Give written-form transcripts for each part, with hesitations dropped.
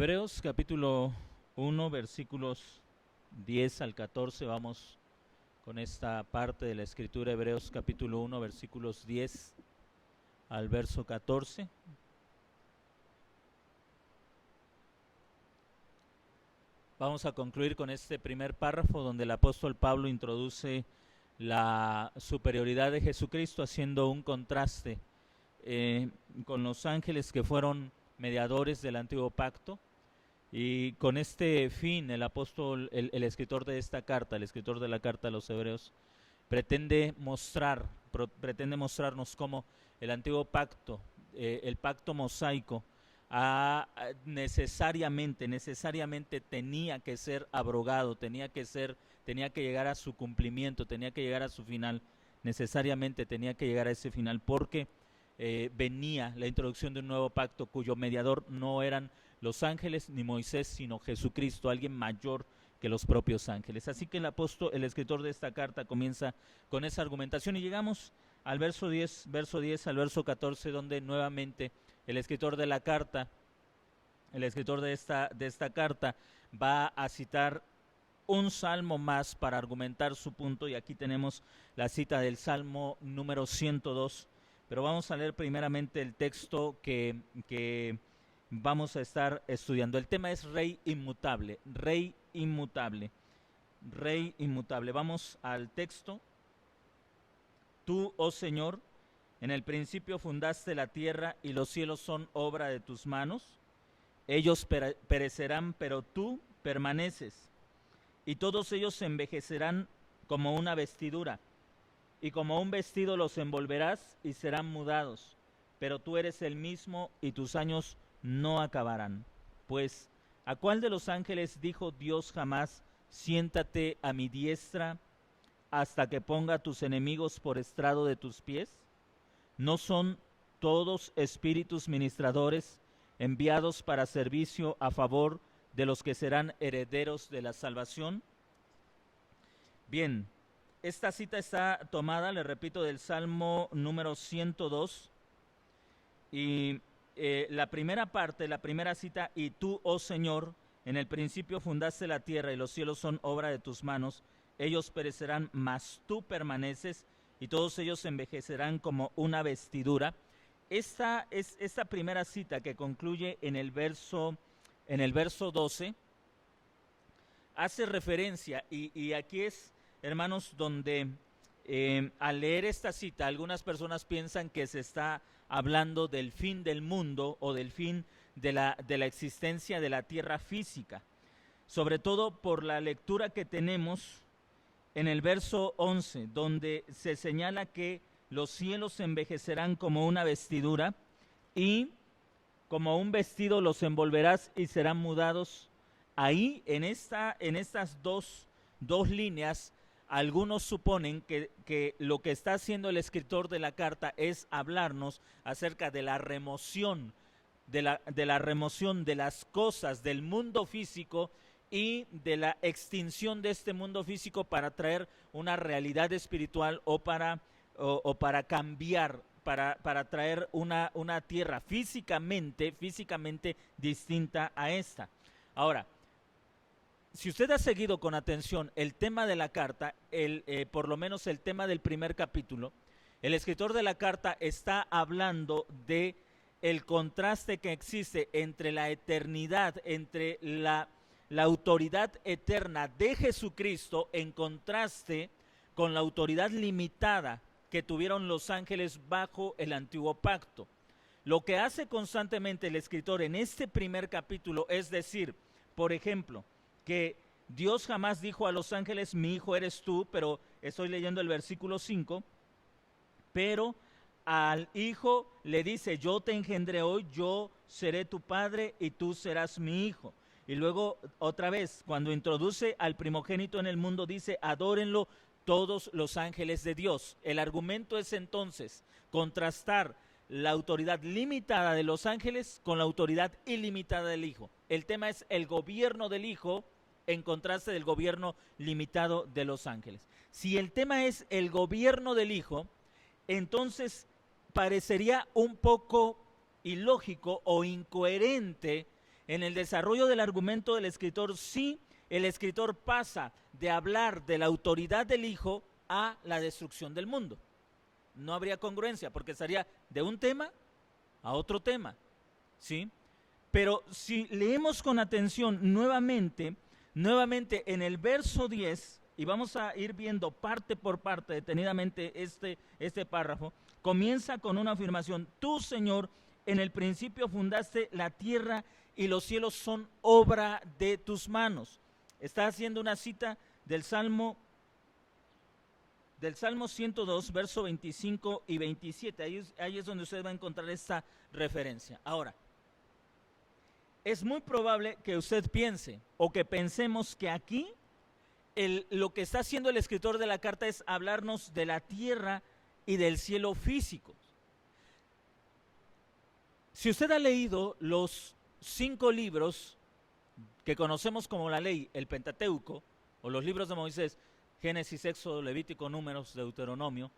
Hebreos capítulo 1, versículos 10 al 14, vamos con esta parte de la escritura. Hebreos capítulo 1, versículos 10 al verso 14. Vamos a concluir con este primer párrafo donde el apóstol Pablo introduce la superioridad de Jesucristo, haciendo un contraste con los ángeles que fueron mediadores del antiguo pacto. Y con este fin el apóstol, el escritor de esta carta, el escritor de la carta a los Hebreos, pretende mostrarnos cómo el antiguo pacto, el pacto mosaico, necesariamente tenía que ser abrogado, tenía que llegar a su cumplimiento, tenía que llegar a su final, necesariamente tenía que llegar a ese final, porque venía la introducción de un nuevo pacto cuyo mediador no eran los ángeles ni Moisés, sino Jesucristo, alguien mayor que los propios ángeles. Así que el escritor de esta carta comienza con esa argumentación y llegamos al verso 10 al verso 14, donde nuevamente el escritor de la carta, el escritor de esta carta va a citar un salmo más para argumentar su punto, y aquí tenemos la cita del salmo número 102, pero vamos a leer primeramente el texto que vamos a estar estudiando. El tema es Rey inmutable, Rey inmutable, Rey inmutable. Vamos al texto. Tú, oh Señor, en el principio fundaste la tierra y los cielos son obra de tus manos. Ellos perecerán, pero tú permaneces, y todos ellos se envejecerán como una vestidura, y como un vestido los envolverás y serán mudados, pero tú eres el mismo y tus años no acabarán. Pues, ¿a cuál de los ángeles dijo Dios jamás: siéntate a mi diestra hasta que ponga a tus enemigos por estrado de tus pies? ¿No son todos espíritus ministradores enviados para servicio a favor de los que serán herederos de la salvación? Bien, esta cita está tomada, le repito, del Salmo número 102, y la primera parte, la primera cita: y tú, oh Señor, en el principio fundaste la tierra y los cielos son obra de tus manos. Ellos perecerán, mas tú permaneces, y todos ellos envejecerán como una vestidura. Esta primera cita, que concluye en el verso 12, hace referencia, y aquí es, hermanos, donde al leer esta cita algunas personas piensan que se está hablando del fin del mundo o del fin de la existencia de la tierra física, sobre todo por la lectura que tenemos en el verso 11, donde se señala que los cielos envejecerán como una vestidura, y como un vestido los envolverás y serán mudados. Ahí, en estas dos líneas, algunos suponen que lo que está haciendo el escritor de la carta es hablarnos acerca de la remoción, de la remoción de las cosas del mundo físico y de la extinción de este mundo físico para traer una realidad espiritual o para cambiar, para traer una tierra físicamente distinta a esta. Ahora, si usted ha seguido con atención el tema de la carta, por lo menos el tema del primer capítulo, el escritor de la carta está hablando de el contraste que existe entre la eternidad, entre la autoridad eterna de Jesucristo, en contraste con la autoridad limitada que tuvieron los ángeles bajo el antiguo pacto. Lo que hace constantemente el escritor en este primer capítulo es decir, por ejemplo, que Dios jamás dijo a los ángeles: mi hijo eres tú, pero estoy leyendo el versículo 5, pero al hijo le dice: yo te engendré hoy, yo seré tu padre y tú serás mi hijo. Y luego otra vez, cuando introduce al primogénito en el mundo, dice: adórenlo todos los ángeles de Dios. El argumento es entonces contrastar la autoridad limitada de los ángeles con la autoridad ilimitada del Hijo. El tema es el gobierno del Hijo en contraste del gobierno limitado de los ángeles. Si el tema es el gobierno del Hijo, entonces parecería un poco ilógico o incoherente En el desarrollo del argumento del escritor, sí, el escritor pasa de hablar de la autoridad del Hijo a la destrucción del mundo. No habría congruencia, porque estaría de un tema a otro tema, ¿sí? Pero si leemos con atención nuevamente en el verso 10, y vamos a ir viendo parte por parte detenidamente este párrafo, comienza con una afirmación: tú, Señor, en el principio fundaste la tierra y los cielos son obra de tus manos. Está haciendo una cita del Salmo 102, verso 25 y 27. Ahí es donde usted va a encontrar esta referencia. Ahora, es muy probable que usted piense o que pensemos que aquí lo que está haciendo el escritor de la carta es hablarnos de la tierra y del cielo físico. Si usted ha leído los 5 libros que conocemos como la ley, el Pentateuco, o los libros de Moisés, Génesis, Éxodo, Levítico, Números, Deuteronomio,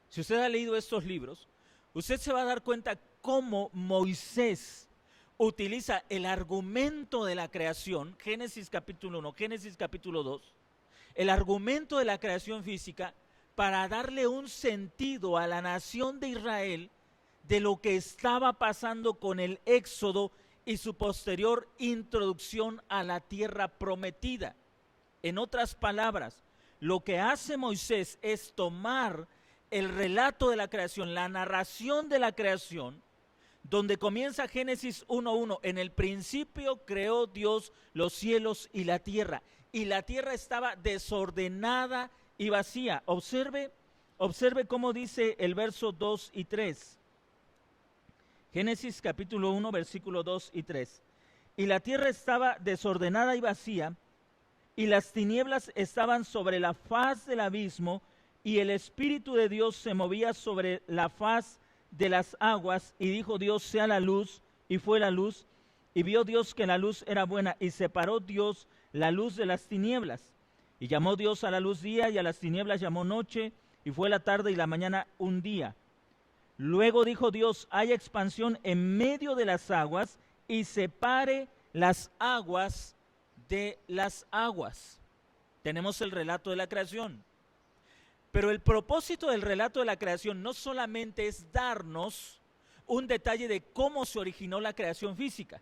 si usted ha leído estos libros, usted se va a dar cuenta cómo Moisés utiliza el argumento de la creación, Génesis capítulo 1, Génesis capítulo 2, el argumento de la creación física, para darle un sentido a la nación de Israel de lo que estaba pasando con el Éxodo y su posterior introducción a la tierra prometida. En otras palabras, lo que hace Moisés es tomar el relato de la creación, la narración de la creación, donde comienza Génesis 1:1, en el principio creó Dios los cielos y la tierra estaba desordenada y vacía. Observe cómo dice el verso 2 y 3. Génesis capítulo 1, versículo 2 y 3. Y la tierra estaba desordenada y vacía, y las tinieblas estaban sobre la faz del abismo, y el Espíritu de Dios se movía sobre la faz de las aguas. Y dijo Dios: sea la luz, y fue la luz. Y vio Dios que la luz era buena, y separó Dios la luz de las tinieblas. Y llamó Dios a la luz día, y a las tinieblas llamó noche, y fue la tarde y la mañana un día. Luego dijo Dios: haya expansión en medio de las aguas, y separe las aguas de las aguas. Tenemos el relato de la creación. Pero el propósito del relato de la creación no solamente es darnos un detalle de cómo se originó la creación física.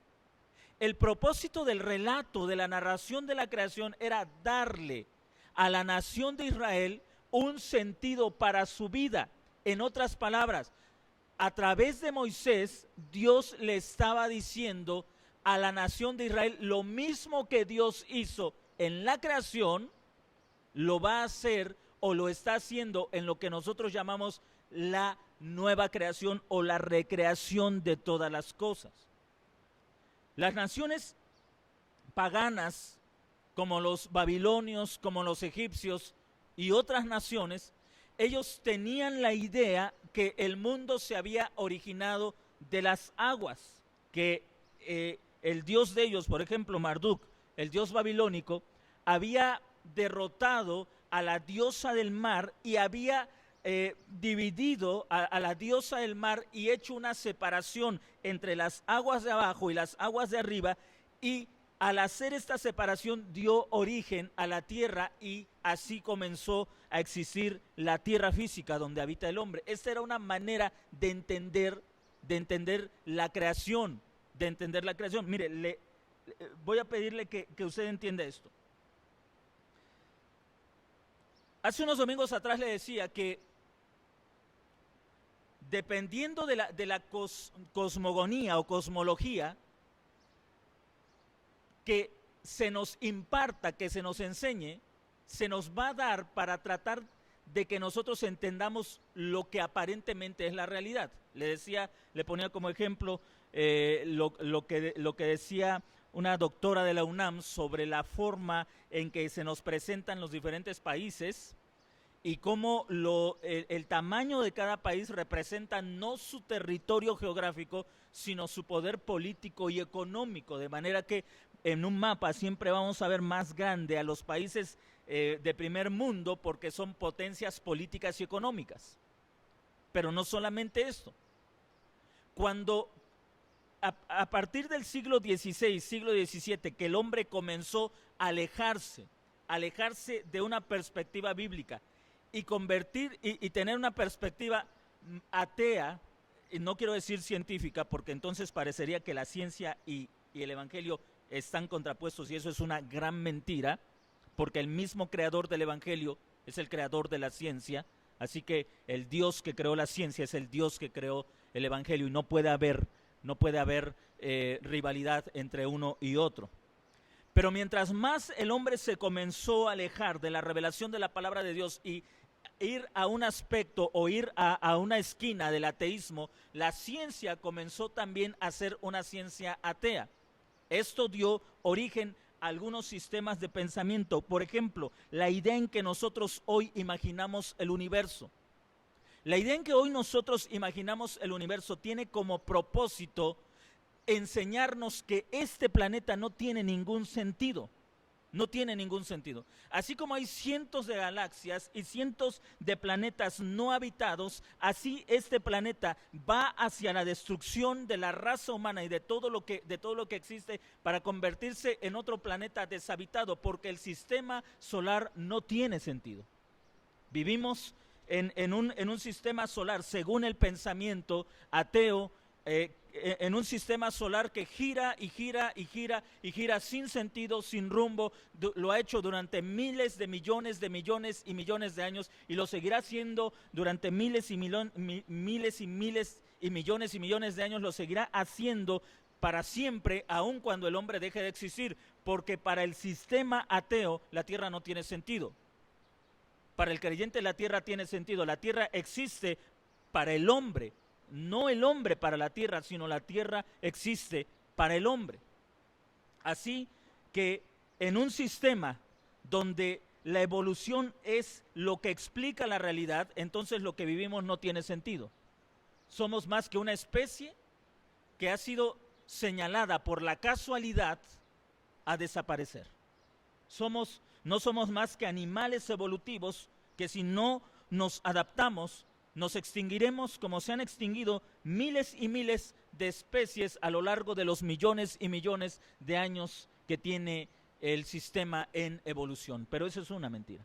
El propósito del relato, de la narración de la creación, era darle a la nación de Israel un sentido para su vida. En otras palabras, a través de Moisés, Dios le estaba diciendo a la nación de Israel: lo mismo que Dios hizo en la creación, lo va a hacer o lo está haciendo en lo que nosotros llamamos la nueva creación o la recreación de todas las cosas. Las naciones paganas, como los babilonios, como los egipcios y otras naciones, ellos tenían la idea que el mundo se había originado de las aguas, que el dios de ellos, por ejemplo Marduk, el dios babilónico, había derrotado a la diosa del mar y había dividido a la diosa del mar y hecho una separación entre las aguas de abajo y las aguas de arriba, y al hacer esta separación dio origen a la tierra, y así comenzó a existir la tierra física donde habita el hombre. Esta era una manera de entender la creación, Mire, voy a pedirle que usted entienda esto. Hace unos domingos atrás le decía que dependiendo de la cosmogonía o cosmología que se nos imparta, que se nos enseñe, se nos va a dar para tratar de que nosotros entendamos lo que aparentemente es la realidad. Le ponía como ejemplo lo que decía una doctora de la UNAM sobre la forma en que se nos presentan los diferentes países y cómo el tamaño de cada país representa no su territorio geográfico, sino su poder político y económico, de manera que en un mapa siempre vamos a ver más grande a los países de primer mundo porque son potencias políticas y económicas. Pero no solamente esto. Cuando a partir del siglo XVI, siglo XVII, que el hombre comenzó a alejarse de una perspectiva bíblica y tener una perspectiva atea, y no quiero decir científica, porque entonces parecería que la ciencia y el evangelio están contrapuestos, y eso es una gran mentira, porque el mismo creador del evangelio es el creador de la ciencia, así que el Dios que creó la ciencia es el Dios que creó el evangelio, y no puede haber rivalidad entre uno y otro. Pero mientras más el hombre se comenzó a alejar de la revelación de la palabra de Dios y ir a un aspecto o ir a una esquina del ateísmo, la ciencia comenzó también a ser una ciencia atea. Esto dio origen a algunos sistemas de pensamiento. Por ejemplo, la idea en que nosotros hoy imaginamos el universo. La idea en que hoy nosotros imaginamos el universo tiene como propósito enseñarnos que este planeta no tiene ningún sentido. No tiene ningún sentido. Así como hay cientos de galaxias y cientos de planetas no habitados, así este planeta va hacia la destrucción de la raza humana y de todo lo que existe, para convertirse en otro planeta deshabitado, porque el sistema solar no tiene sentido. Vivimos en un sistema solar, según el pensamiento ateo, en un sistema solar que gira y gira y gira y gira sin sentido, sin rumbo. Lo ha hecho durante miles de millones y millones de años, y lo seguirá haciendo durante miles y millones y millones de años. Lo seguirá haciendo para siempre, aun cuando el hombre deje de existir, porque para el sistema ateo la tierra no tiene sentido. Para el creyente la tierra tiene sentido. La tierra existe para el hombre. No el hombre para la tierra, sino la tierra existe para el hombre. Así que en un sistema donde la evolución es lo que explica la realidad, entonces lo que vivimos no tiene sentido. Somos más que una especie que ha sido señalada por la casualidad a desaparecer. No somos más que animales evolutivos que, si no nos adaptamos, nos extinguiremos, como se han extinguido miles y miles de especies a lo largo de los millones y millones de años que tiene el sistema en evolución. Pero eso es una mentira.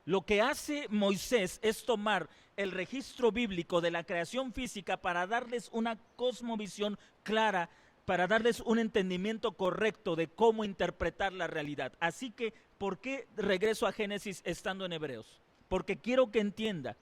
Lo que hace Moisés es tomar el registro bíblico de la creación física para darles una cosmovisión clara, para darles un entendimiento correcto de cómo interpretar la realidad. Así que, ¿por qué regreso a Génesis estando en Hebreos? Porque quiero que entienda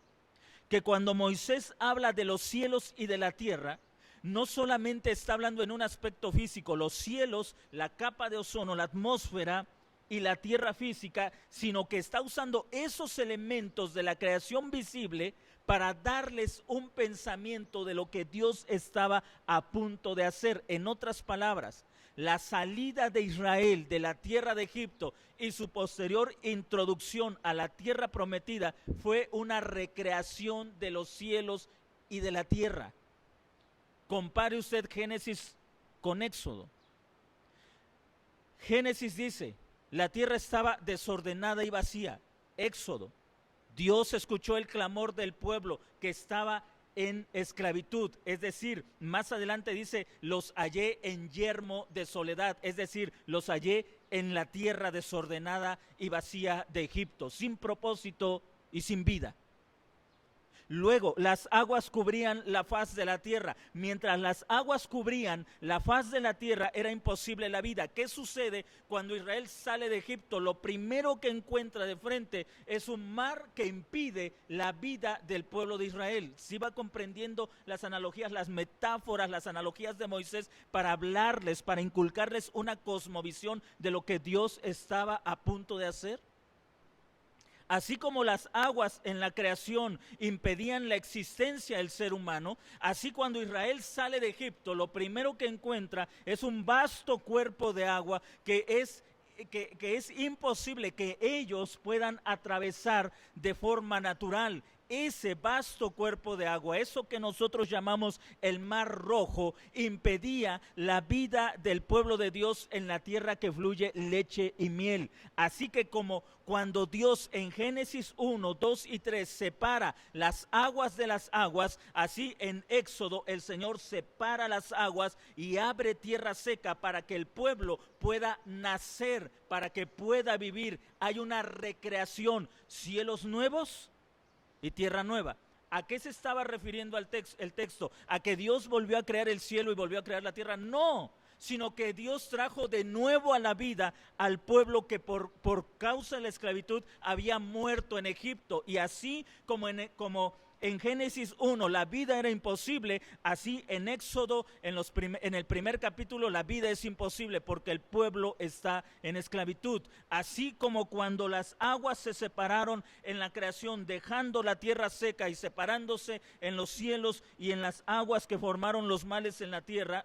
que cuando Moisés habla de los cielos y de la tierra, no solamente está hablando en un aspecto físico, los cielos, la capa de ozono, la atmósfera y la tierra física, sino que está usando esos elementos de la creación visible para darles un pensamiento de lo que Dios estaba a punto de hacer. En otras palabras, la salida de Israel de la tierra de Egipto y su posterior introducción a la tierra prometida fue una recreación de los cielos y de la tierra. Compare usted Génesis con Éxodo. Génesis dice, la tierra estaba desordenada y vacía. Éxodo, Dios escuchó el clamor del pueblo que estaba en esclavitud, es decir, más adelante dice, los hallé en yermo de soledad, es decir, los hallé en la tierra desordenada y vacía de Egipto, sin propósito y sin vida. Luego, las aguas cubrían la faz de la tierra. Mientras las aguas cubrían la faz de la tierra, era imposible la vida. ¿Qué sucede cuando Israel sale de Egipto? Lo primero que encuentra de frente es un mar que impide la vida del pueblo de Israel. ¿Sí va comprendiendo las analogías, las metáforas, las analogías de Moisés para hablarles, para inculcarles una cosmovisión de lo que Dios estaba a punto de hacer? Así como las aguas en la creación impedían la existencia del ser humano, así cuando Israel sale de Egipto, lo primero que encuentra es un vasto cuerpo de agua que es imposible que ellos puedan atravesar de forma natural. ese vasto cuerpo de agua, eso que nosotros llamamos el Mar Rojo, impedía la vida del pueblo de Dios en la tierra que fluye leche y miel. Así que como cuando Dios en Génesis 1, 2 y 3 separa las aguas de las aguas, así en Éxodo el Señor separa las aguas y abre tierra seca para que el pueblo pueda nacer, para que pueda vivir. Hay una recreación, cielos nuevos y tierra nueva. ¿A qué se estaba refiriendo el texto? ¿A que Dios volvió a crear el cielo y volvió a crear la tierra? No, sino que Dios trajo de nuevo a la vida al pueblo que por causa de la esclavitud había muerto en Egipto. Y así como en Génesis 1 la vida era imposible, así en Éxodo, en el primer capítulo, la vida es imposible porque el pueblo está en esclavitud. Así como cuando las aguas se separaron en la creación, dejando la tierra seca y separándose en los cielos y en las aguas que formaron los mares en la tierra,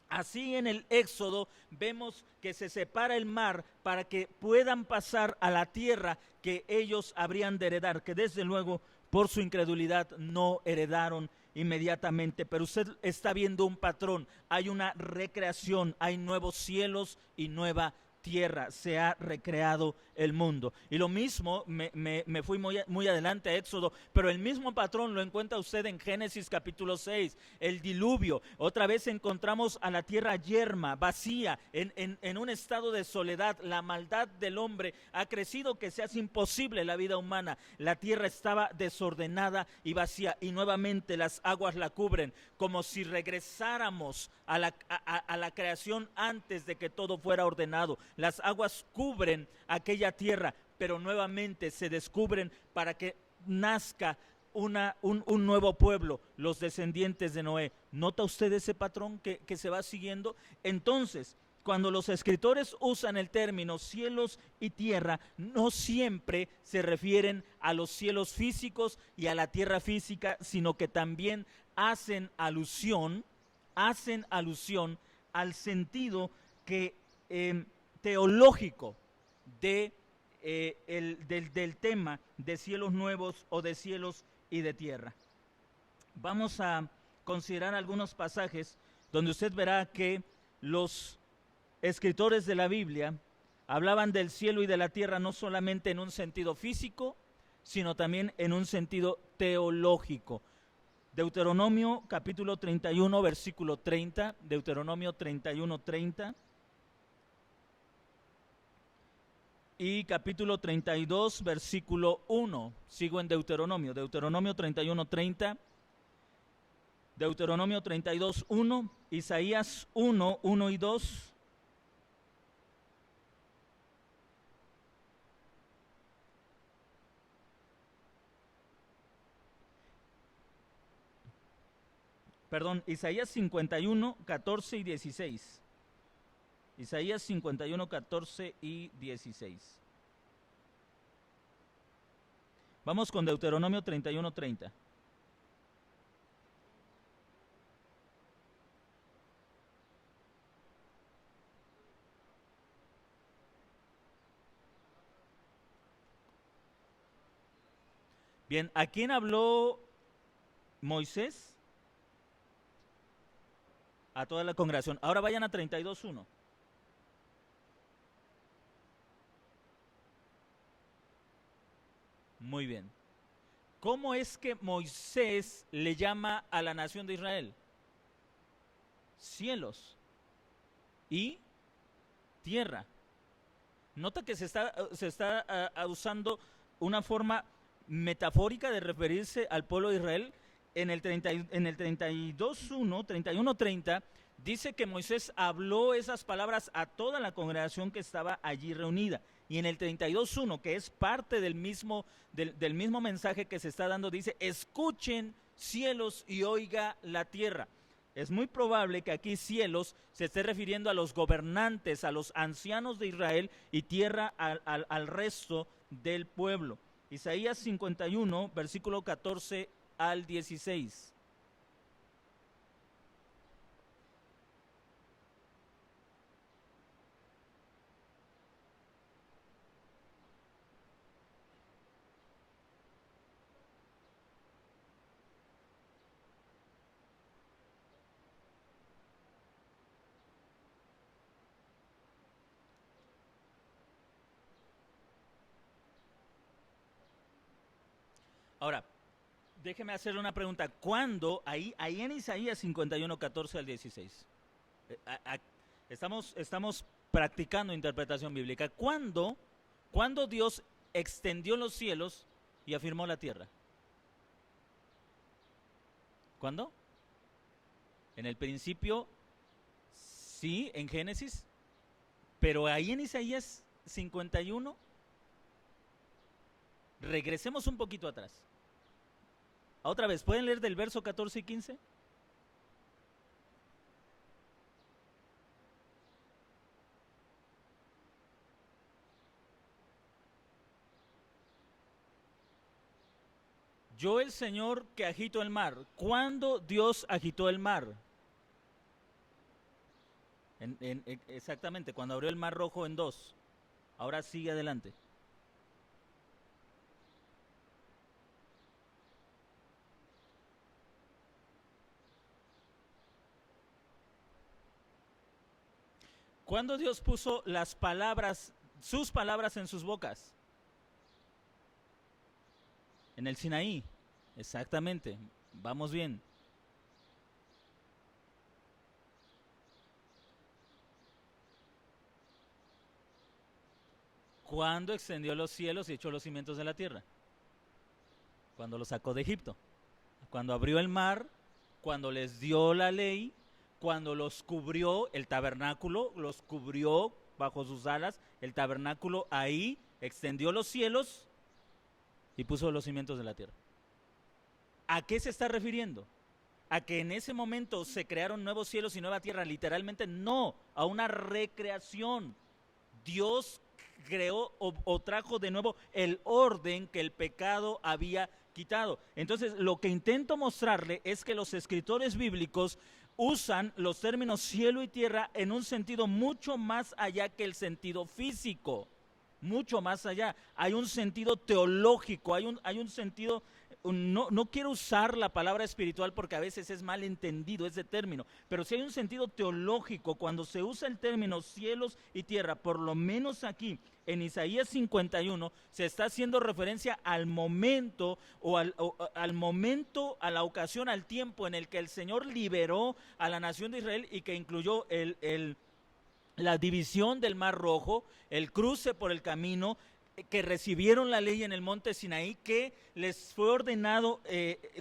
así en el Éxodo vemos que se separa el mar para que puedan pasar a la tierra que ellos habrían de heredar, que desde luego por su incredulidad no heredaron inmediatamente. Pero usted está viendo un patrón, hay una recreación, hay nuevos cielos y nueva tierra, se ha recreado el mundo. Y lo mismo, me fui muy adelante a Éxodo, pero el mismo patrón lo encuentra usted en Génesis capítulo 6, el diluvio. Otra vez encontramos a la tierra yerma, vacía, en un estado de soledad. La maldad del hombre ha crecido que se hace imposible la vida humana. La tierra estaba desordenada y vacía, y nuevamente las aguas la cubren, como si regresáramos a la creación antes de que todo fuera ordenado. Las aguas cubren aquella tierra, pero nuevamente se descubren para que nazca un nuevo pueblo, los descendientes de Noé. ¿Nota usted ese patrón que se va siguiendo? Entonces, cuando los escritores usan el término cielos y tierra, no siempre se refieren a los cielos físicos y a la tierra física, sino que también hacen alusión al sentido que teológico del tema de cielos nuevos o de cielos y de tierra. Vamos a considerar algunos pasajes donde usted verá que los escritores de la Biblia hablaban del cielo y de la tierra no solamente en un sentido físico, sino también en un sentido teológico. Deuteronomio capítulo 31, versículo 30, Deuteronomio 31, 30. Y capítulo 32, versículo 1. Sigo en Deuteronomio 31, 30. Deuteronomio 32, 1. Isaías 1, 1 y 2. Perdón, Isaías 51, 14 y 16. Isaías 51, 14 y 16. Vamos con Deuteronomio 31, 30. Bien, ¿a quién habló Moisés? A toda la congregación. Ahora vayan a 32, 1. Muy bien. ¿Cómo es que Moisés le llama a la nación de Israel? Cielos y tierra. Nota que se está usando una forma metafórica de referirse al pueblo de Israel. En el 32.1, 31.30, dice que Moisés habló esas palabras a toda la congregación que estaba allí reunida. Y en el 32.1, que es parte del mismo mensaje que se está dando, dice: escuchen cielos y oiga la tierra. Es muy probable que aquí cielos se esté refiriendo a los gobernantes, a los ancianos de Israel, y tierra al resto del pueblo. Isaías 51, versículo 14 al 16. Ahora, déjeme hacerle una pregunta. ¿Cuándo, ahí en Isaías 51, 14 al 16, estamos practicando interpretación bíblica, ¿cuándo Dios extendió los cielos y afirmó la tierra? ¿Cuándo? En el principio, sí, en Génesis, pero ahí en Isaías 51, regresemos un poquito atrás. Otra vez, ¿pueden leer del verso 14 y 15? Yo el Señor que agito el mar. ¿Cuándo Dios agitó el mar? Exactamente, cuando abrió el mar rojo en dos. Ahora sigue adelante. ¿Cuándo Dios puso las palabras, sus palabras en sus bocas? En el Sinaí, exactamente. Vamos bien. ¿Cuándo extendió los cielos y echó los cimientos de la tierra? Cuando los sacó de Egipto. Cuando abrió el mar, cuando les dio la ley, cuando los cubrió el tabernáculo, los cubrió bajo sus alas, el tabernáculo ahí extendió los cielos y puso los cimientos de la tierra. ¿A qué se está refiriendo? ¿A que en ese momento se crearon nuevos cielos y nueva tierra? Literalmente no, a una recreación. Dios creó o trajo de nuevo el orden que el pecado había quitado. Entonces, lo que intento mostrarle es que los escritores bíblicos usan los términos cielo y tierra en un sentido mucho más allá que el sentido físico. Mucho más allá. Hay un sentido teológico, hay un sentido. No quiero usar la palabra espiritual porque a veces es mal entendido ese término, pero si hay un sentido teológico cuando se usa el término cielos y tierra, por lo menos aquí en Isaías 51 se está haciendo referencia al momento al momento, a la ocasión, al tiempo en el que el Señor liberó a la nación de Israel y que incluyó la división del Mar Rojo, el cruce por el camino, que recibieron la ley en el monte Sinaí, que les fue ordenado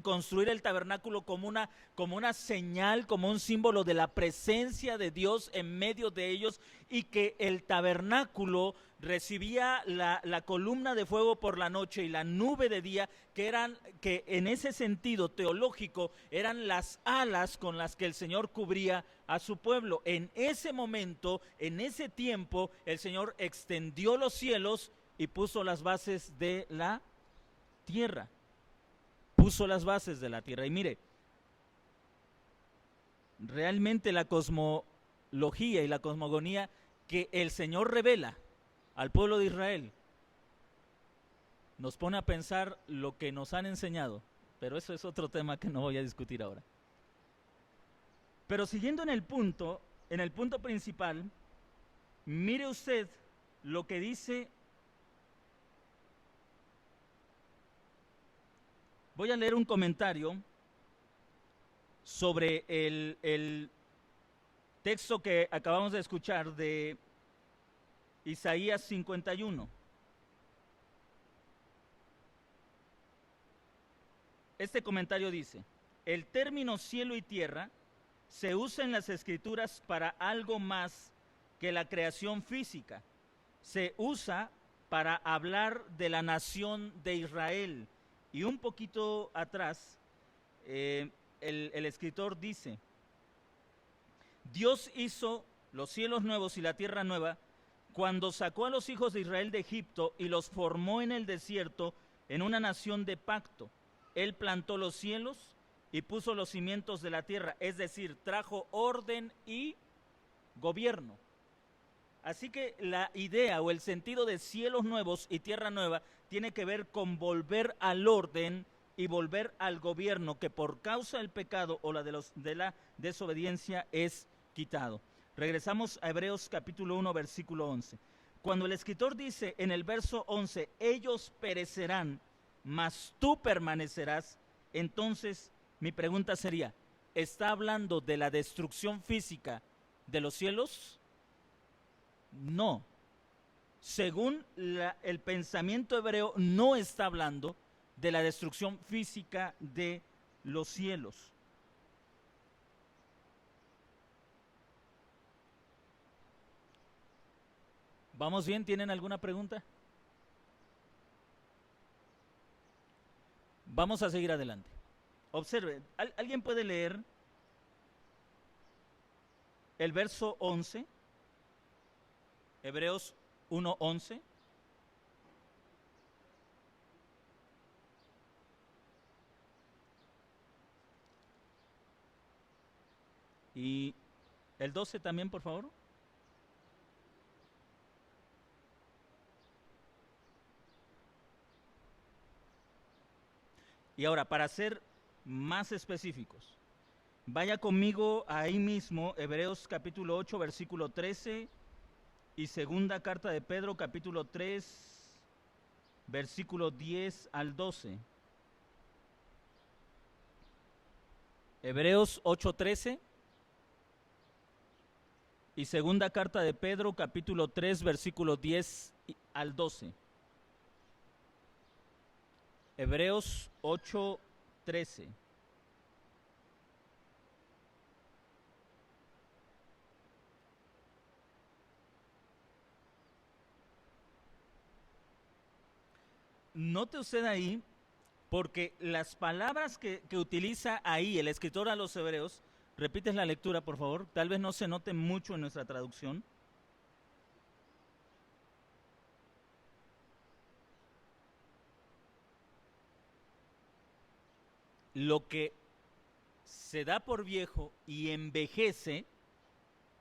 construir el tabernáculo como una señal, como un símbolo de la presencia de Dios en medio de ellos, y que el tabernáculo recibía la columna de fuego por la noche y la nube de día, que en ese sentido teológico eran las alas con las que el Señor cubría a su pueblo. En ese momento, en ese tiempo, el Señor extendió los cielos y puso las bases de la tierra. Puso las bases de la tierra. Y mire, realmente la cosmología y la cosmogonía que el Señor revela al pueblo de Israel nos pone a pensar lo que nos han enseñado, pero eso es otro tema que no voy a discutir ahora. Pero siguiendo en el punto principal, mire usted lo que dice. Voy a leer un comentario sobre el texto que acabamos de escuchar de Isaías 51. Este comentario dice: el término cielo y tierra se usa en las escrituras para algo más que la creación física. Se usa para hablar de la nación de Israel. Y un poquito atrás, el escritor dice: Dios hizo los cielos nuevos y la tierra nueva cuando sacó a los hijos de Israel de Egipto y los formó en el desierto en una nación de pacto. Él plantó los cielos y puso los cimientos de la tierra, es decir, trajo orden y gobierno. Así que la idea o el sentido de cielos nuevos y tierra nueva tiene que ver con volver al orden y volver al gobierno que por causa del pecado o de la desobediencia es quitado. Regresamos a Hebreos capítulo 1, versículo 11. Cuando el escritor dice en el verso 11, ellos perecerán, mas tú permanecerás. Entonces, mi pregunta sería, ¿está hablando de la destrucción física de los cielos? No. Según el pensamiento hebreo, no está hablando de la destrucción física de los cielos. ¿Vamos bien? ¿Tienen alguna pregunta? Vamos a seguir adelante. Observe, ¿alguien puede leer el verso 11? Hebreos 1:11. Y el 12 también, por favor. Y ahora, para ser más específicos, vaya conmigo ahí mismo, Hebreos capítulo 8, versículo 13, y segunda carta de Pedro, capítulo 3, versículo 10 al 12. Hebreos 8:13 y segunda carta de Pedro, capítulo 3, versículo 10 al 12. Hebreos 8:13. Note usted ahí, porque las palabras que utiliza ahí el escritor a los hebreos, repites la lectura por favor, tal vez no se note mucho en nuestra traducción. Lo que se da por viejo y envejece,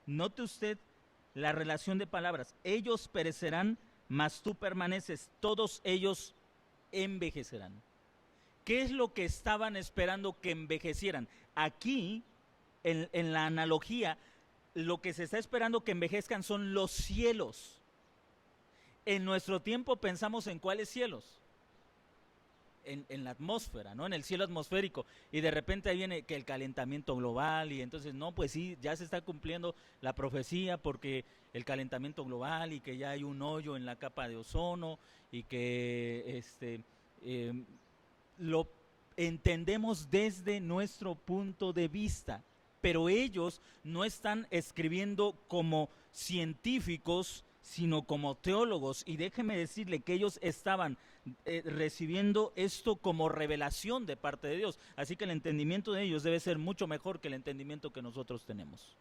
note usted la relación de palabras. Ellos perecerán, mas tú permaneces. Todos ellos envejecerán. ¿Qué es lo que estaban esperando que envejecieran? Aquí, en la analogía, lo que se está esperando que envejezcan son los cielos. En nuestro tiempo pensamos en cuáles cielos. En la atmósfera, ¿no? En el cielo atmosférico, y de repente ahí viene que el calentamiento global, y entonces no, pues sí, ya se está cumpliendo la profecía porque el calentamiento global y que ya hay un hoyo en la capa de ozono y que lo entendemos desde nuestro punto de vista, pero ellos no están escribiendo como científicos, sino como teólogos, y déjeme decirle que ellos estaban recibiendo esto como revelación de parte de Dios, así que el entendimiento de ellos debe ser mucho mejor que el entendimiento que nosotros tenemos.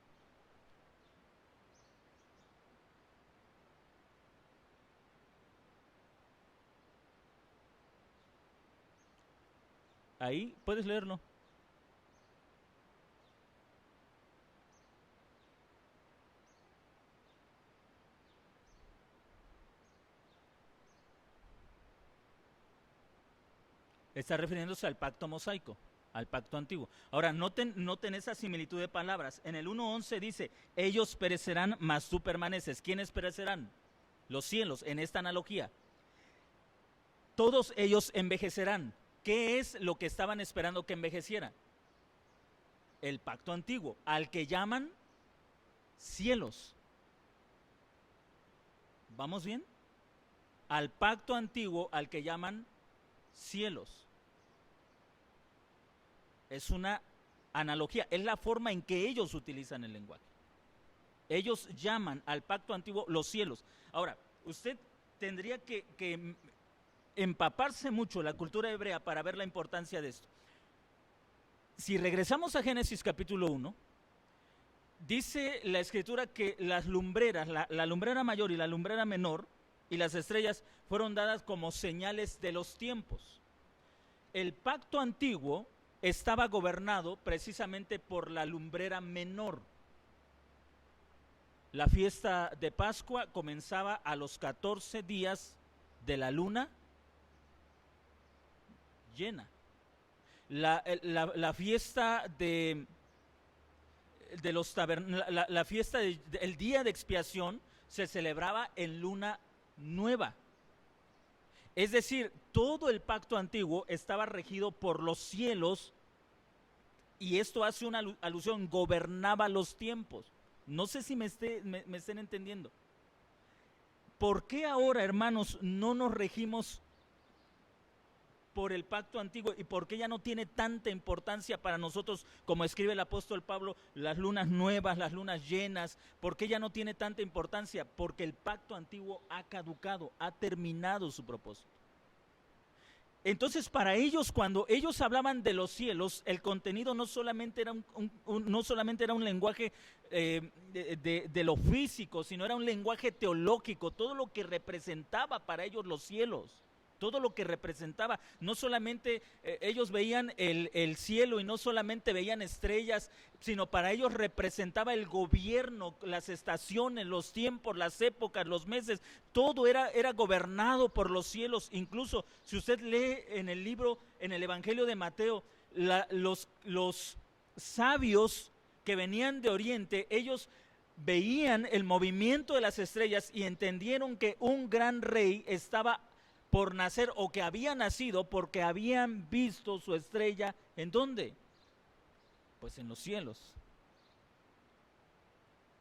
Ahí puedes leerlo. Está refiriéndose al pacto mosaico, al pacto antiguo. Ahora, noten esa similitud de palabras. En el 1:11 dice, ellos perecerán, mas tú permaneces. ¿Quiénes perecerán? Los cielos, en esta analogía. Todos ellos envejecerán. ¿Qué es lo que estaban esperando que envejeciera? El pacto antiguo, al que llaman cielos. ¿Vamos bien? Al pacto antiguo, al que llaman cielos. Es una analogía, es la forma en que ellos utilizan el lenguaje. Ellos llaman al pacto antiguo los cielos. Ahora, usted tendría que empaparse mucho la cultura hebrea para ver la importancia de esto. Si regresamos a Génesis capítulo 1, dice la escritura que las lumbreras, la lumbrera mayor y la lumbrera menor y las estrellas fueron dadas como señales de los tiempos. El pacto antiguo estaba gobernado precisamente por la lumbrera menor. La fiesta de Pascua comenzaba a los 14 días de la luna llena. La fiesta de los la fiesta el día de expiación se celebraba en luna nueva. Es decir, todo el pacto antiguo estaba regido por los cielos, y esto hace una alusión, gobernaba los tiempos. No sé si me estén entendiendo. ¿Por qué ahora, hermanos, no nos regimos por el pacto antiguo y por qué ya no tiene tanta importancia para nosotros, como escribe el apóstol Pablo, las lunas nuevas, las lunas llenas? ¿Por qué ya no tiene tanta importancia? Porque el pacto antiguo ha caducado, ha terminado su propósito. Entonces, para ellos, cuando ellos hablaban de los cielos, el contenido no solamente era no solamente era un lenguaje de lo físico, sino era un lenguaje teológico, todo lo que representaba para ellos los cielos. Todo lo que representaba, no solamente ellos veían el cielo y no solamente veían estrellas, sino para ellos representaba el gobierno, las estaciones, los tiempos, las épocas, los meses, todo era gobernado por los cielos. Incluso si usted lee en el libro, en el Evangelio de Mateo, los sabios que venían de Oriente, ellos veían el movimiento de las estrellas y entendieron que un gran rey estaba por nacer, o que había nacido porque habían visto su estrella. ¿En dónde? Pues en los cielos.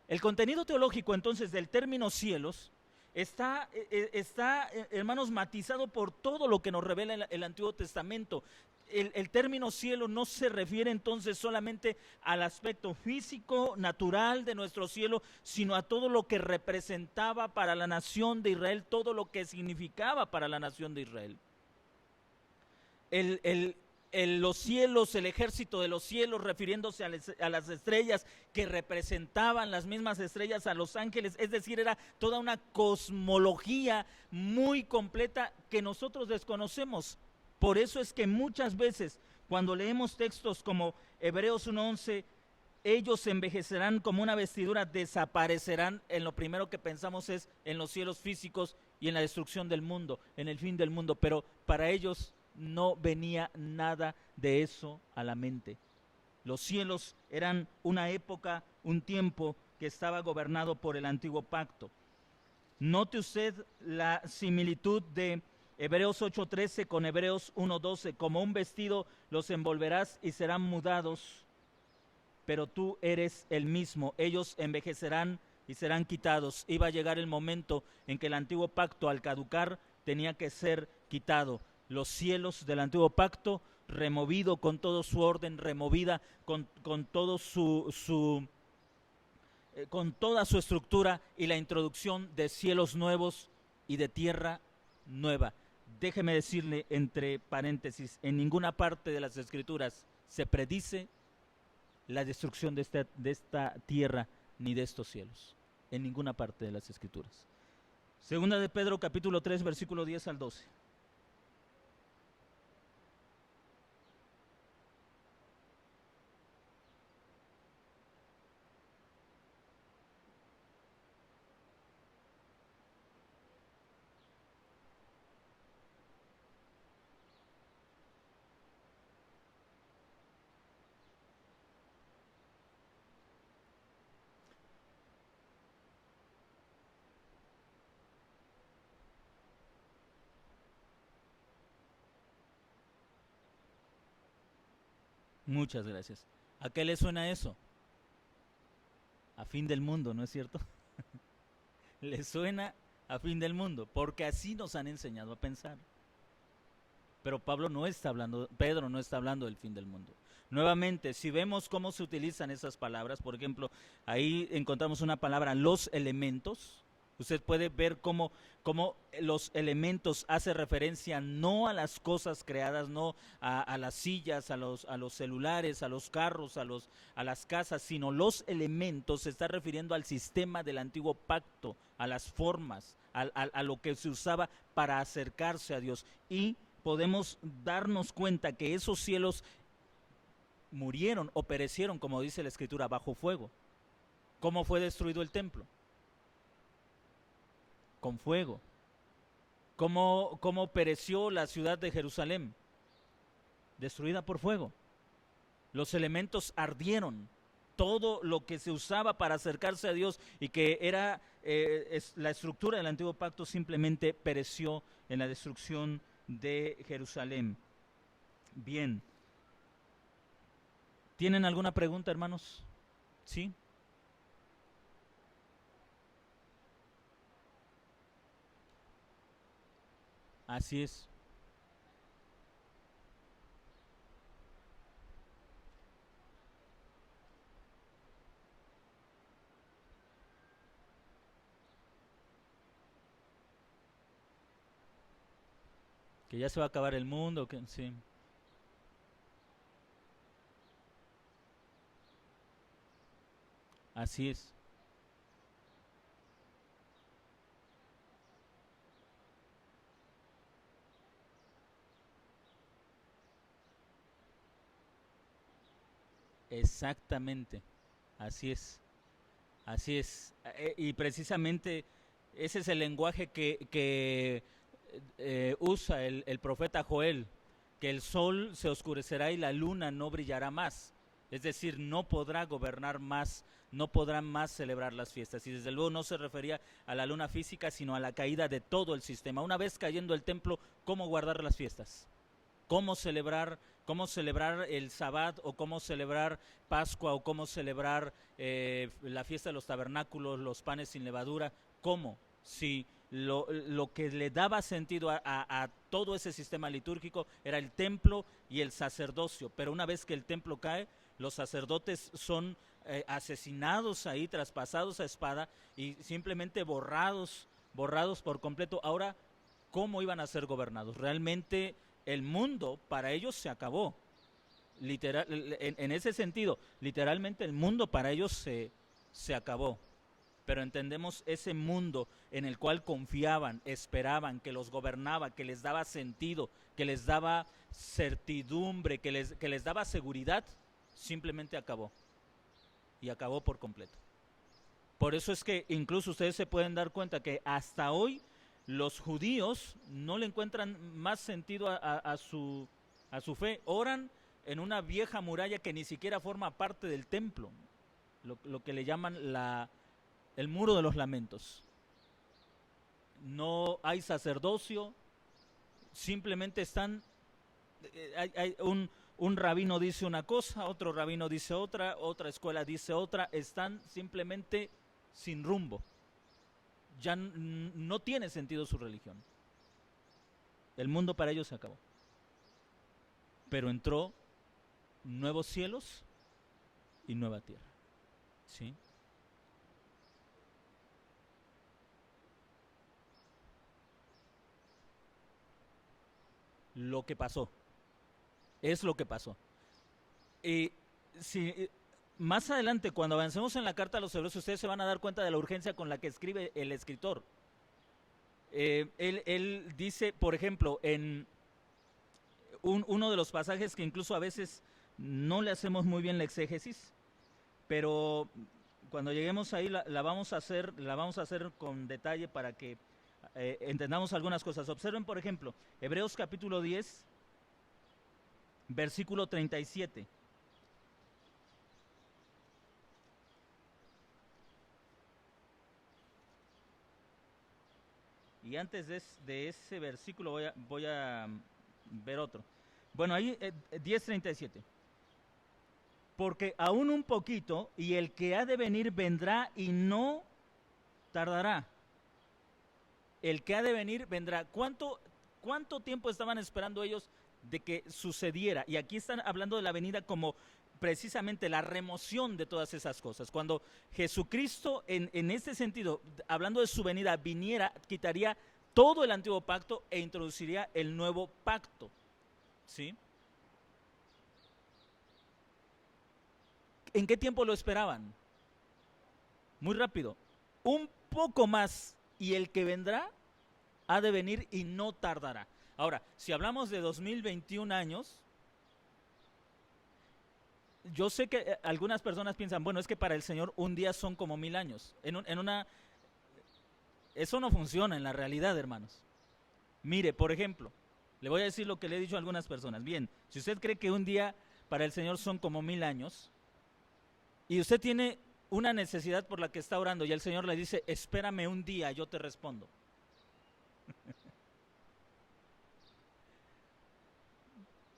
El contenido teológico entonces del término cielos está, hermanos, matizado por todo lo que nos revela el Antiguo Testamento. El término cielo no se refiere entonces solamente al aspecto físico, natural de nuestro cielo, sino a todo lo que representaba para la nación de Israel, todo lo que significaba para la nación de Israel. Los cielos, el ejército de los cielos, refiriéndose a las estrellas que representaban las mismas estrellas a los ángeles, es decir, era toda una cosmología muy completa que nosotros desconocemos. Por eso es que muchas veces cuando leemos textos como Hebreos 1:11, ellos envejecerán como una vestidura, desaparecerán, en lo primero que pensamos es en los cielos físicos y en la destrucción del mundo, en el fin del mundo, pero para ellos no venía nada de eso a la mente. Los cielos eran una época, un tiempo que estaba gobernado por el antiguo pacto. Note usted la similitud de Hebreos 8:13 con Hebreos 1:12, como un vestido los envolverás y serán mudados, pero tú eres el mismo. Ellos envejecerán y serán quitados. Iba a llegar el momento en que el antiguo pacto, al caducar, tenía que ser quitado. Los cielos del antiguo pacto, removido con todo su orden, removida con todo con toda su estructura, y la introducción de cielos nuevos y de tierra nueva. Déjeme decirle entre paréntesis, en ninguna parte de las Escrituras se predice la destrucción de esta tierra ni de estos cielos. En ninguna parte de las Escrituras. Segunda de Pedro, capítulo 3, versículo 10 al 12. Muchas gracias. ¿A qué le suena eso? A fin del mundo, ¿no es cierto? Le suena a fin del mundo, porque así nos han enseñado a pensar. Pero Pedro no está hablando del fin del mundo. Nuevamente, si vemos cómo se utilizan esas palabras, por ejemplo, ahí encontramos una palabra, los elementos. Usted puede ver cómo los elementos hace referencia no a las cosas creadas, no a las sillas, a los celulares, a los carros, a las casas, sino los elementos se está refiriendo al sistema del antiguo pacto, a las formas, a lo que se usaba para acercarse a Dios. Y podemos darnos cuenta que esos cielos murieron o perecieron, como dice la Escritura, bajo fuego. ¿Cómo fue destruido el templo? Con fuego. ¿Cómo pereció la ciudad de Jerusalén? Destruida por fuego. Los elementos ardieron. todo lo que se usaba para acercarse a Dios y que era la estructura del antiguo pacto simplemente pereció en la destrucción de Jerusalén. Bien. ¿Tienen alguna pregunta, hermanos? ¿Sí? Así es. Que ya se va a acabar el mundo, que sí. Así es. Exactamente. Así es. Así es. Y precisamente ese es el lenguaje que usa el profeta Joel, que el sol se oscurecerá y la luna no brillará más. Es decir, no podrá gobernar más, no podrán más celebrar las fiestas. Y desde luego no se refería a la luna física, sino a la caída de todo el sistema. Una vez cayendo el templo, ¿cómo guardar las fiestas? Cómo celebrar el Sabbat, o cómo celebrar Pascua, o cómo celebrar la fiesta de los tabernáculos, los panes sin levadura. ¿Cómo? Si lo que le daba sentido a todo ese sistema litúrgico era el templo y el sacerdocio, pero una vez que el templo cae, los sacerdotes son asesinados ahí, traspasados a espada y simplemente borrados por completo. Ahora, ¿cómo iban a ser gobernados? Realmente el mundo para ellos se acabó. Literal, en ese sentido, literalmente el mundo para ellos se acabó. Pero entendemos ese mundo en el cual confiaban, esperaban, que los gobernaba, que les daba sentido, que les daba certidumbre, que les daba seguridad, simplemente acabó. Y acabó por completo. Por eso es que incluso ustedes se pueden dar cuenta que hasta hoy los judíos no le encuentran más sentido a su fe. Oran en una vieja muralla que ni siquiera forma parte del templo, lo que le llaman el muro de los lamentos. No hay sacerdocio, simplemente están, hay un rabino dice una cosa, otro rabino dice otra, otra escuela dice otra, están simplemente sin rumbo. Ya no tiene sentido su religión. El mundo para ellos se acabó. Pero entró nuevos cielos y nueva tierra. ¿Sí? Lo que pasó. Es lo que pasó. Y si más adelante, cuando avancemos en la carta a los Hebreos, ustedes se van a dar cuenta de la urgencia con la que escribe el escritor. Él dice, por ejemplo, en uno de los pasajes que incluso a veces no le hacemos muy bien la exégesis, pero cuando lleguemos ahí la vamos a hacer con detalle para que entendamos algunas cosas. Observen, por ejemplo, Hebreos capítulo 10, versículo 37. Y antes de ese versículo voy a ver otro. Bueno, ahí 10:37. Porque aún un poquito, y el que ha de venir vendrá y no tardará. El que ha de venir vendrá. ¿Cuánto tiempo estaban esperando ellos de que sucediera? Y aquí están hablando de la venida como precisamente la remoción de todas esas cosas. Cuando Jesucristo, en este sentido, hablando de su venida, viniera, quitaría todo el antiguo pacto e introduciría el nuevo pacto. ¿Sí? ¿En qué tiempo lo esperaban? Muy rápido. Un poco más y el que vendrá ha de venir y no tardará. Ahora, si hablamos de 2021 años, yo sé que algunas personas piensan, bueno, es que para el Señor un día son como 1000 años. Eso no funciona en la realidad, hermanos. Mire, por ejemplo, le voy a decir lo que le he dicho a algunas personas. Bien, si usted cree que un día para el Señor son como 1000 años, y usted tiene una necesidad por la que está orando y el Señor le dice, espérame un día, yo te respondo.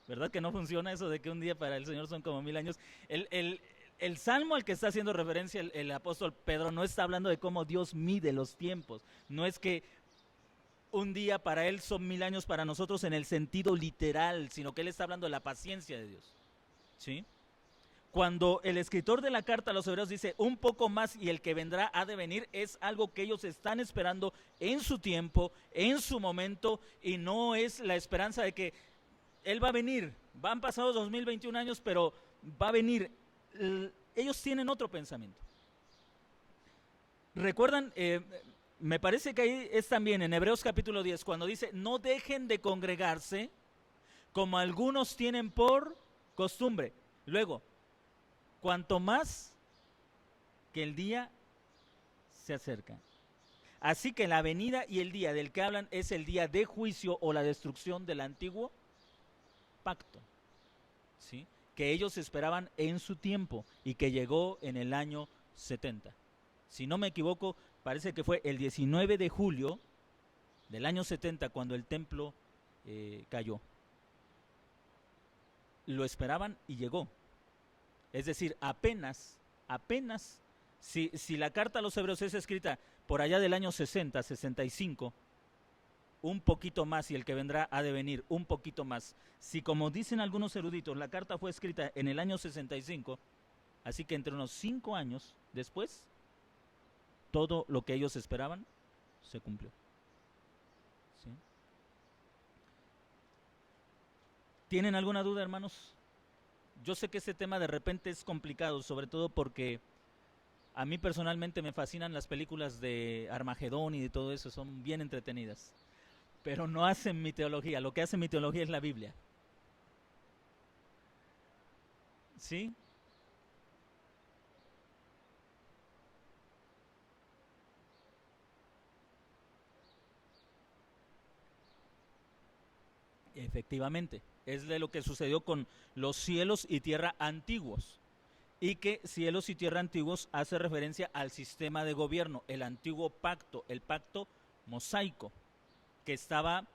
¿Verdad que no funciona eso de que un día para el Señor son como 1000 años? El salmo al que está haciendo referencia el apóstol Pedro no está hablando de cómo Dios mide los tiempos. No es que un día para Él son 1000 años para nosotros en el sentido literal, sino que Él está hablando de la paciencia de Dios. ¿Sí? Cuando el escritor de la carta a los hebreos dice un poco más y el que vendrá ha de venir, es algo que ellos están esperando en su tiempo, en su momento, y no es la esperanza de que Él va a venir. Han pasado 2021 años, pero va a venir. Ellos tienen otro pensamiento. ¿Recuerdan? Me parece que ahí es también en Hebreos capítulo 10, cuando dice, no dejen de congregarse como algunos tienen por costumbre. Luego, cuanto más que el día se acerca. Así que la venida y el día del que hablan es el día de juicio o la destrucción del antiguo pacto, ¿sí? Que ellos esperaban en su tiempo y que llegó en el año 70. Si no me equivoco, parece que fue el 19 de julio del año 70 cuando el templo cayó. Lo esperaban y llegó. Es decir, apenas, si la carta a los hebreos es escrita por allá del año 60, 65, un poquito más, y el que vendrá ha de venir un poquito más. Si, como dicen algunos eruditos, la carta fue escrita en el año 65, así que entre unos 5 años después, todo lo que ellos esperaban se cumplió. ¿Sí? ¿Tienen alguna duda, hermanos? Yo sé que este tema de repente es complicado, sobre todo porque a mí personalmente me fascinan las películas de Armagedón y de todo eso, son bien entretenidas. Pero no hacen mi teología, lo que hace mi teología es la Biblia. ¿Sí? Efectivamente, es de lo que sucedió con los cielos y tierra antiguos. Y que cielos y tierra antiguos hace referencia al sistema de gobierno, el antiguo pacto, el pacto mosaico, que estaba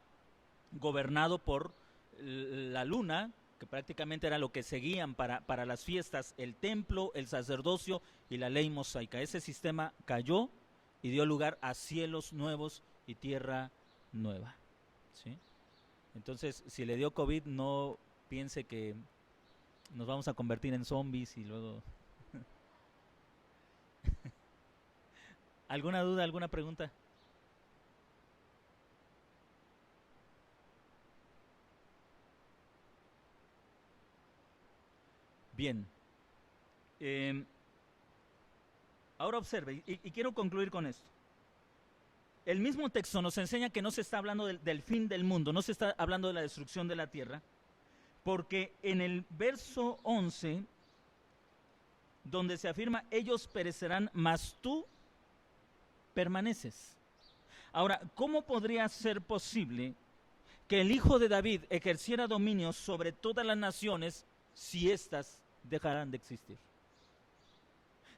gobernado por la luna, que prácticamente era lo que seguían para las fiestas, el templo, el sacerdocio y la ley mosaica. Ese sistema cayó y dio lugar a cielos nuevos y tierra nueva. ¿Sí? Entonces, si le dio COVID, no piense que nos vamos a convertir en zombies y luego... ¿Alguna duda, alguna pregunta? Bien. Ahora observe, y quiero concluir con esto. El mismo texto nos enseña que no se está hablando del fin del mundo, no se está hablando de la destrucción de la tierra, porque en el verso 11, donde se afirma, ellos perecerán, mas tú permaneces. Ahora, ¿cómo podría ser posible que el hijo de David ejerciera dominio sobre todas las naciones si éstas dejarán de existir?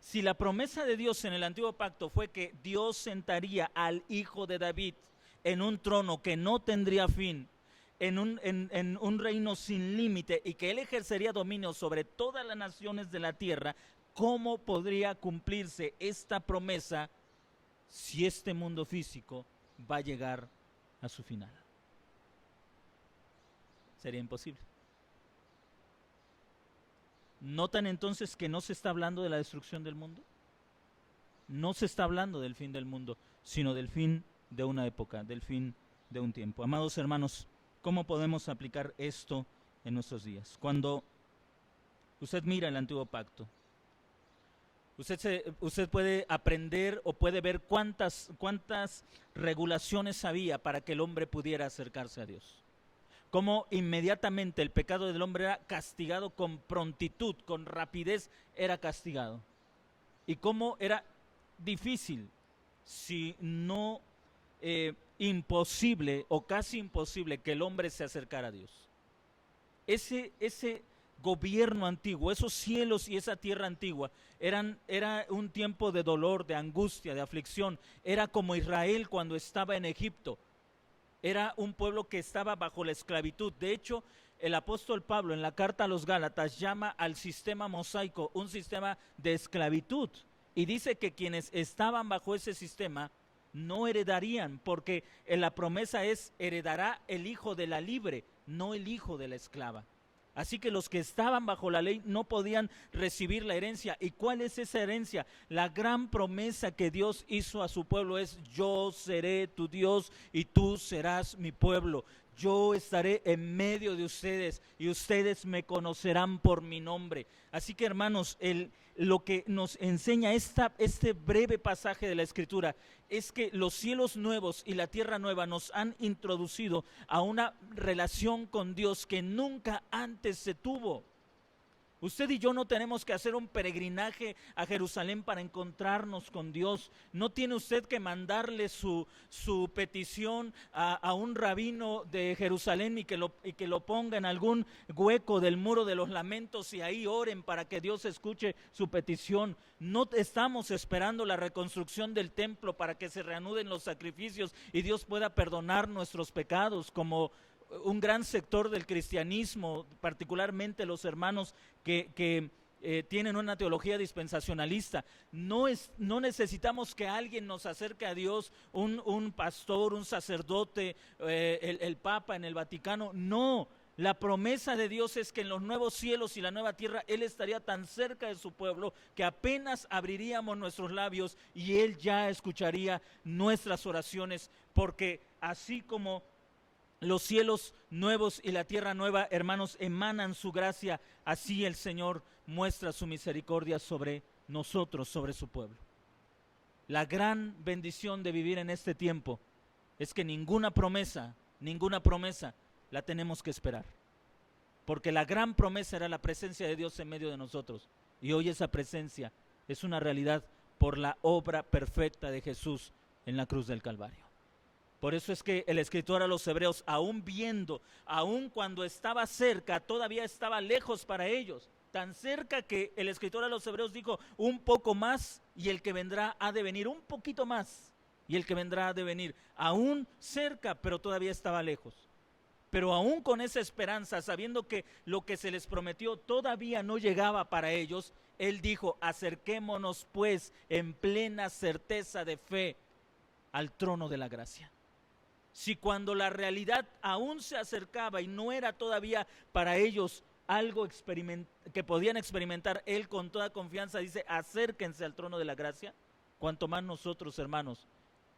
Si la promesa de Dios en el antiguo pacto fue que Dios sentaría al hijo de David en un trono que no tendría fin, en un reino sin límite, y que él ejercería dominio sobre todas las naciones de la tierra, ¿cómo podría cumplirse esta promesa si este mundo físico va a llegar a su final? Sería imposible. ¿Notan entonces que no se está hablando de la destrucción del mundo? No se está hablando del fin del mundo, sino del fin de una época, del fin de un tiempo. Amados hermanos, ¿cómo podemos aplicar esto en nuestros días? Cuando usted mira el antiguo pacto, usted puede aprender o puede ver cuántas regulaciones había para que el hombre pudiera acercarse a Dios. Cómo inmediatamente el pecado del hombre era castigado con prontitud, con rapidez era castigado. Y cómo era difícil, si no imposible o casi imposible, que el hombre se acercara a Dios. Ese gobierno antiguo, esos cielos y esa tierra antigua, era un tiempo de dolor, de angustia, de aflicción. Era como Israel cuando estaba en Egipto. Era un pueblo que estaba bajo la esclavitud. De hecho, el apóstol Pablo en la carta a los Gálatas llama al sistema mosaico un sistema de esclavitud. Y dice que quienes estaban bajo ese sistema no heredarían, porque la promesa es: heredará el hijo de la libre, no el hijo de la esclava. Así que los que estaban bajo la ley no podían recibir la herencia. ¿Y cuál es esa herencia? La gran promesa que Dios hizo a su pueblo es: yo seré tu Dios y tú serás mi pueblo. Yo estaré en medio de ustedes y ustedes me conocerán por mi nombre. Así que, hermanos, lo que nos enseña este breve pasaje de la Escritura es que los cielos nuevos y la tierra nueva nos han introducido a una relación con Dios que nunca antes se tuvo. Usted y yo no tenemos que hacer un peregrinaje a Jerusalén para encontrarnos con Dios. No tiene usted que mandarle su petición a un rabino de Jerusalén y que lo ponga en algún hueco del muro de los lamentos y ahí oren para que Dios escuche su petición. No estamos esperando la reconstrucción del templo para que se reanuden los sacrificios y Dios pueda perdonar nuestros pecados, como un gran sector del cristianismo, particularmente los hermanos que tienen una teología dispensacionalista. No necesitamos que alguien nos acerque a Dios, un pastor, un sacerdote, el Papa en el Vaticano. No, la promesa de Dios es que en los nuevos cielos y la nueva tierra Él estaría tan cerca de su pueblo que apenas abriríamos nuestros labios y Él ya escucharía nuestras oraciones, porque así como los cielos nuevos y la tierra nueva, hermanos, emanan su gracia, así el Señor muestra su misericordia sobre nosotros, sobre su pueblo. La gran bendición de vivir en este tiempo es que ninguna promesa la tenemos que esperar, porque la gran promesa era la presencia de Dios en medio de nosotros, y hoy esa presencia es una realidad por la obra perfecta de Jesús en la cruz del Calvario. Por eso es que el escritor a los hebreos, aún cuando estaba cerca, todavía estaba lejos para ellos. Tan cerca que el escritor a los hebreos dijo: un poco más y el que vendrá ha de venir, un poquito más y el que vendrá ha de venir. Aún cerca, pero todavía estaba lejos. Pero aún con esa esperanza, sabiendo que lo que se les prometió todavía no llegaba para ellos, él dijo: acerquémonos pues en plena certeza de fe al trono de la gracia. Si cuando la realidad aún se acercaba y no era todavía para ellos algo que podían experimentar, Él con toda confianza dice: acérquense al trono de la gracia, cuanto más nosotros, hermanos,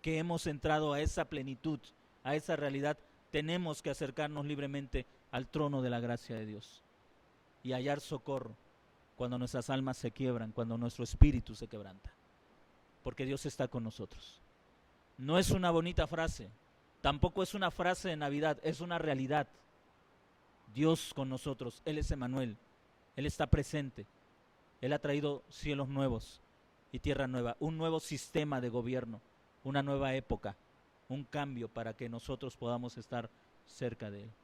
que hemos entrado a esa plenitud, a esa realidad, tenemos que acercarnos libremente al trono de la gracia de Dios y hallar socorro cuando nuestras almas se quiebran, cuando nuestro espíritu se quebranta, porque Dios está con nosotros. No es una bonita frase, tampoco es una frase de Navidad, es una realidad. Dios con nosotros, Él es Emmanuel, Él está presente, Él ha traído cielos nuevos y tierra nueva, un nuevo sistema de gobierno, una nueva época, un cambio para que nosotros podamos estar cerca de Él.